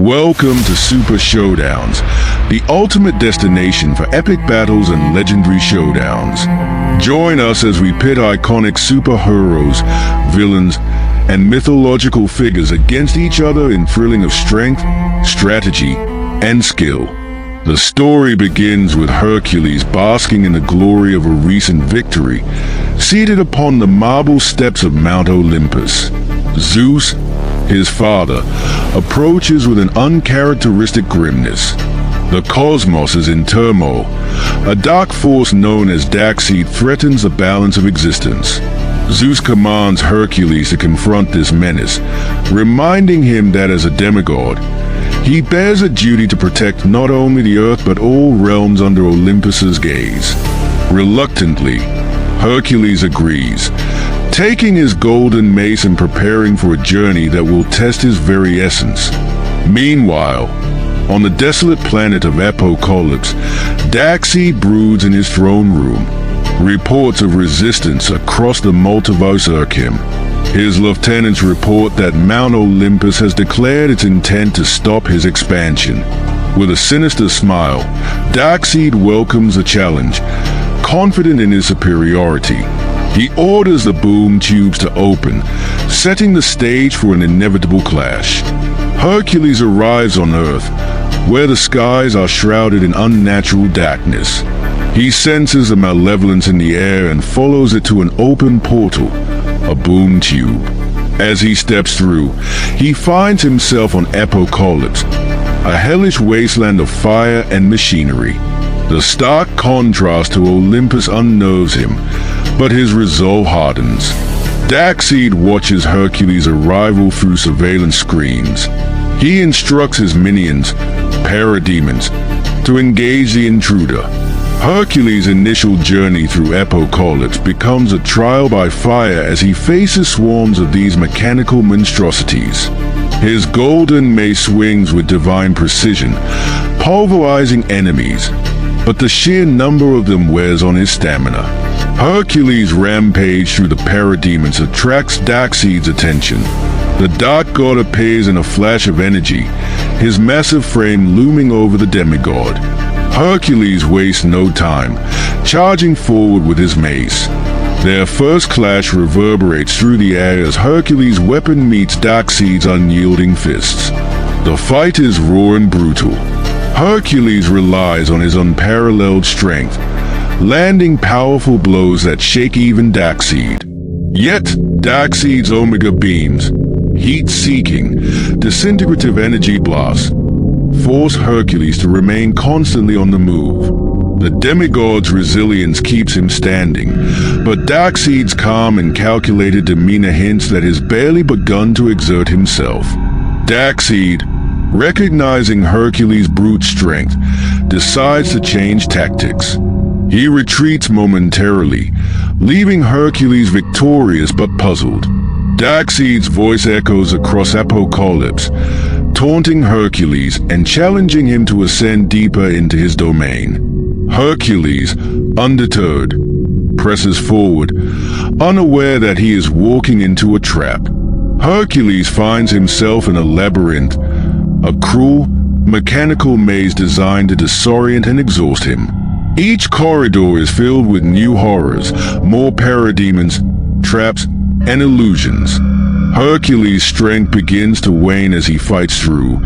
Welcome to Super Showdowns, the ultimate destination for epic battles and legendary showdowns. Join us as we pit iconic superheroes, villains, and mythological figures against each other in thrilling of strength, strategy, and skill. The story begins with Hercules basking in the glory of a recent victory, seated upon the marble steps of Mount Olympus. Zeus, his father, approaches with an uncharacteristic grimness. The cosmos is in turmoil. A dark force known as Darkseid threatens the balance of existence. Zeus commands Hercules to confront this menace, reminding him that as a demigod, he bears a duty to protect not only the earth but all realms under Olympus's gaze. Reluctantly, Hercules agrees, taking his golden mace and preparing for a journey that will test his very essence. Meanwhile, on the desolate planet of Apokolips, Darkseid broods in his throne room. Reports of resistance across the multiverse irk him. His lieutenants report that Mount Olympus has declared its intent to stop his expansion. With a sinister smile, Darkseid welcomes the challenge, confident in his superiority. He orders the boom tubes to open, setting the stage for an inevitable clash. Hercules arrives on Earth, where the skies are shrouded in unnatural darkness. He senses the malevolence in the air and follows it to an open portal, a boom tube. As he steps through, he finds himself on Apokolips, a hellish wasteland of fire and machinery. The stark contrast to Olympus unnerves him, but his resolve hardens. Darkseid watches Hercules' arrival through surveillance screens. He instructs his minions, Parademons, to engage the intruder. Hercules' initial journey through Apokolips becomes a trial by fire as he faces swarms of these mechanical monstrosities. His golden mace swings with divine precision, pulverizing enemies, but the sheer number of them wears on his stamina. Hercules' rampage through the Parademons attracts Darkseid's attention. The dark god appears in a flash of energy, his massive frame looming over the demigod. Hercules wastes no time, charging forward with his mace. Their first clash reverberates through the air as Hercules' weapon meets Darkseid's unyielding fists. The fight is raw and brutal. Hercules relies on his unparalleled strength, landing powerful blows that shake even Darkseid. Yet, Darkseid's Omega beams, heat-seeking, disintegrative energy blasts, force Hercules to remain constantly on the move. The demigod's resilience keeps him standing, but Darkseid's calm and calculated demeanor hints that he's barely begun to exert himself. Darkseid, recognizing Hercules' brute strength, decides to change tactics. He retreats momentarily, leaving Hercules victorious but puzzled. Darkseid's voice echoes across Apokolips, taunting Hercules and challenging him to ascend deeper into his domain. Hercules, undeterred, presses forward, unaware that he is walking into a trap. Hercules finds himself in a labyrinth, a cruel, mechanical maze designed to disorient and exhaust him. Each corridor is filled with new horrors, more parademons, traps, and illusions. Hercules' strength begins to wane as he fights through,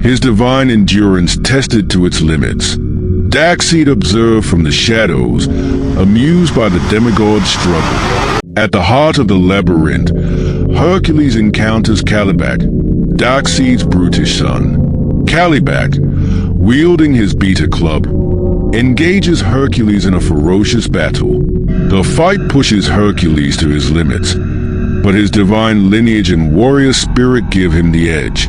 his divine endurance tested to its limits. Darkseid observed from the shadows, amused by the demigod's struggle. At the heart of the labyrinth, Hercules encounters Calibak, Darkseid's brutish son. Calibak, wielding his beta club, engages Hercules in a ferocious battle. The fight pushes Hercules to his limits, but his divine lineage and warrior spirit give him the edge.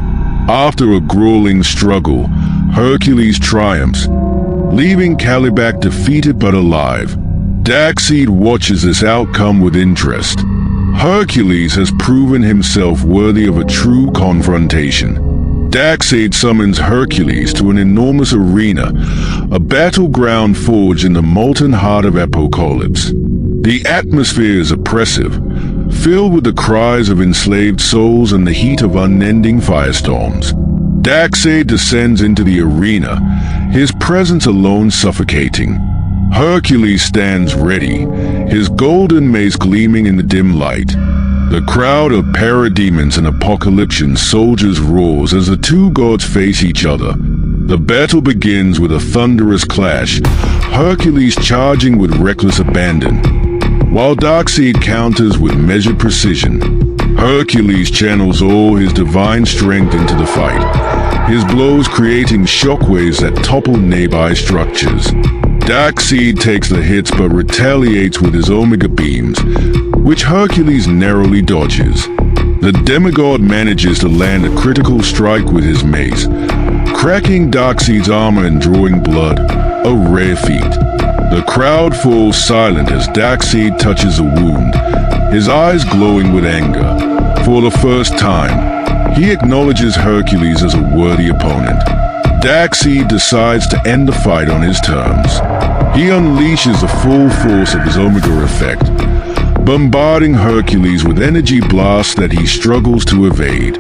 After a grueling struggle, Hercules triumphs, leaving Calibak defeated but alive. Darkseid watches this outcome with interest. Hercules has proven himself worthy of a true confrontation. Darkseid summons Hercules to an enormous arena, a battleground forged in the molten heart of Apokolips. The atmosphere is oppressive, filled with the cries of enslaved souls and the heat of unending firestorms. Darkseid descends into the arena, his presence alone suffocating. Hercules stands ready, his golden mace gleaming in the dim light. The crowd of parademons and apocalyptian soldiers roars as the two gods face each other. The battle begins with a thunderous clash, Hercules charging with reckless abandon, while Darkseid counters with measured precision. Hercules channels all his divine strength into the fight, his blows creating shockwaves that topple nearby structures. Darkseid takes the hits but retaliates with his Omega beams, which Hercules narrowly dodges. The demigod manages to land a critical strike with his mace, cracking Darkseid's armor and drawing blood, a rare feat. The crowd falls silent as Darkseid touches a wound, his eyes glowing with anger. For the first time, he acknowledges Hercules as a worthy opponent. Darkseid decides to end the fight on his terms. He unleashes the full force of his Omega effect, bombarding Hercules with energy blasts that he struggles to evade.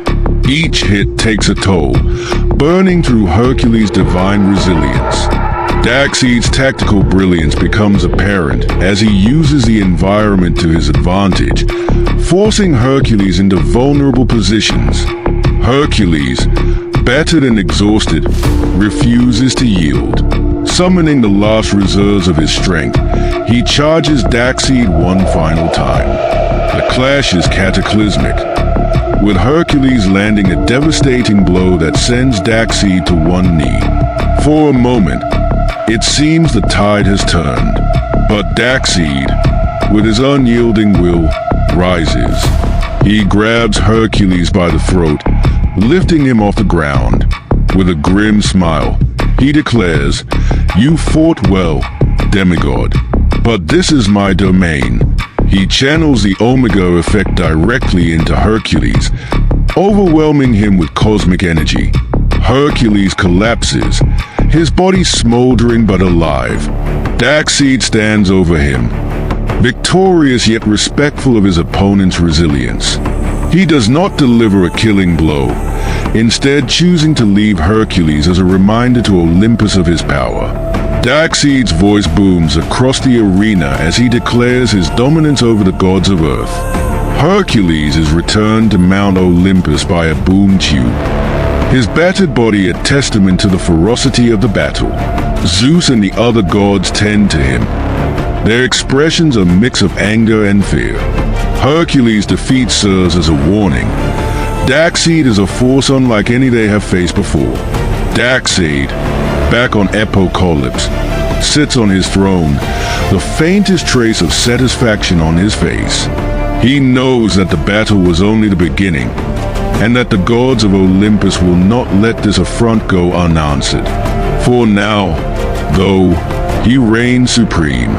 Each hit takes a toll, burning through Hercules' divine resilience. Darkseid's tactical brilliance becomes apparent as he uses the environment to his advantage, forcing Hercules into vulnerable positions. Hercules, battered and exhausted, refuses to yield. Summoning the last reserves of his strength, he charges Darkseid one final time. The clash is cataclysmic, with Hercules landing a devastating blow that sends Darkseid to one knee. For a moment, it seems the tide has turned, but Darkseid, with his unyielding will, rises. He grabs Hercules by the throat, lifting him off the ground. With a grim smile, he declares, "You fought well, demigod, but this is my domain." He channels the Omega effect directly into Hercules, overwhelming him with cosmic energy. Hercules collapses, his body smoldering but alive. Darkseid stands over him, victorious yet respectful of his opponent's resilience. He does not deliver a killing blow, instead choosing to leave Hercules as a reminder to Olympus of his power. Darkseid's voice booms across the arena as he declares his dominance over the gods of Earth. Hercules is returned to Mount Olympus by a boom tube, his battered body a testament to the ferocity of the battle. Zeus and the other gods tend to him, their expressions a mix of anger and fear. Hercules' defeat serves as a warning. Darkseid is a force unlike any they have faced before. Darkseid, back on Apokolips, sits on his throne, the faintest trace of satisfaction on his face. He knows that the battle was only the beginning, and that the gods of Olympus will not let this affront go unanswered. For now, though, he reigns supreme.